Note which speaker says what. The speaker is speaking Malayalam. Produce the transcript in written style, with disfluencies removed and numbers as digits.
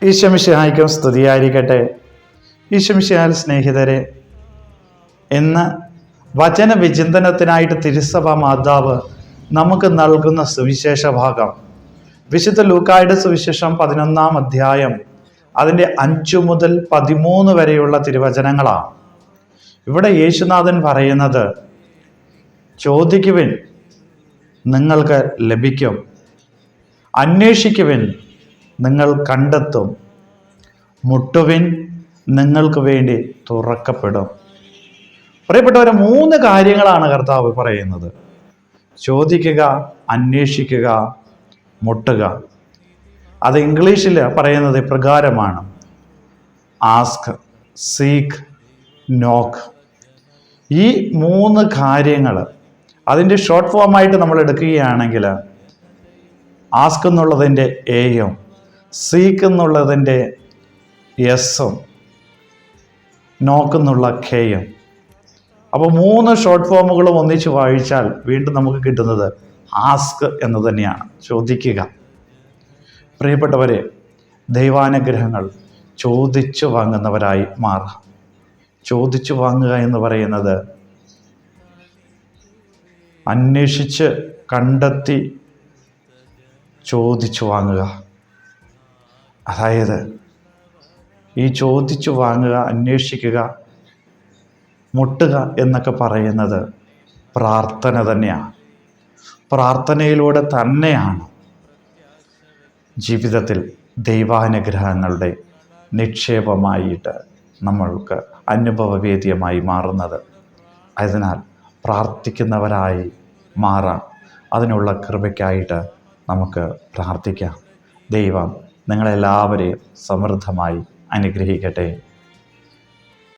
Speaker 1: ഈശോ മിശിഹായ്ക്കും സ്തുതിയായിരിക്കട്ടെ. ഈശോ മിശിഹായിൽ സ്നേഹിതരെ, ഇന്ന് വചന വിചിന്തനത്തിനായിട്ട് തിരുസഭ മാതാവ് നമുക്ക് നൽകുന്ന സുവിശേഷ ഭാഗം വിശുദ്ധ ലൂക്കായുടെ സുവിശേഷം 11-ാം അധ്യായം അതിൻ്റെ 5 മുതൽ 13 വരെയുള്ള തിരുവചനങ്ങളാണ്. ഇവിടെ യേശുനാഥൻ പറയുന്നത്, ചോദിക്കുവിൻ നിങ്ങൾക്ക് ലഭിക്കും, അന്വേഷിക്കുവിൻ നിങ്ങൾ കണ്ടെത്തും, മുട്ടുവിൻ നിങ്ങൾക്ക് വേണ്ടി തുറക്കപ്പെടും. പ്രിയപ്പെട്ടവരെ, 3 കാര്യങ്ങളാണ് കർത്താവ് പറയുന്നത്: ചോദിക്കുക, അന്വേഷിക്കുക, മുട്ടുക. അത് ഇംഗ്ലീഷിൽ പറയുന്നത് ഇപ്രകാരമാണ്: ആസ്ക്, സീക്ക്, നോക്ക്. ഈ 3 കാര്യങ്ങൾ അതിൻ്റെ ഷോർട്ട് ഫോമായിട്ട് നമ്മൾ എടുക്കുകയാണെങ്കിൽ, ആസ്ക് എന്നുള്ളതിൻ്റെ എയും, സീക്ക് എന്നുള്ളതിൻ്റെ എസും, നോക്ക് എന്നുള്ള കെയും. അപ്പോൾ 3 ഷോർട്ട് ഫോമുകളും ഒന്നിച്ച് വായിച്ചാൽ വീണ്ടും നമുക്ക് കിട്ടുന്നത് ആസ്ക് എന്ന് തന്നെയാണ്, ചോദിക്കുക. പ്രിയപ്പെട്ടവരെ, ദൈവാനുഗ്രഹങ്ങൾ ചോദിച്ചു വാങ്ങുന്നവരായി മാറുക. ചോദിച്ചു വാങ്ങുക എന്ന് പറയുന്നത് അന്വേഷിച്ച് കണ്ടെത്തി ചോദിച്ചു വാങ്ങുക. അതായത് ഈ ചോദിച്ചു വാങ്ങുക, അന്വേഷിക്കുക, മുട്ടുക എന്നൊക്കെ പറയുന്നത് പ്രാർത്ഥന തന്നെയാണ്. പ്രാർത്ഥനയിലൂടെ തന്നെയാണ് ജീവിതത്തിൽ ദൈവാനുഗ്രഹങ്ങളുടെ നിക്ഷേപമായിട്ട് നമ്മൾക്ക് അനുഭവവേദ്യമായി മാറുന്നത്. അതിനാൽ പ്രാർത്ഥിക്കുന്നവരായി മാറാം. അതിനുള്ള കൃപയ്ക്കായിട്ട് നമുക്ക് പ്രാർത്ഥിക്കാം. ദൈവം നിങ്ങളെല്ലാവരെയും സമൃദ്ധമായി അനുഗ്രഹിക്കട്ടെ.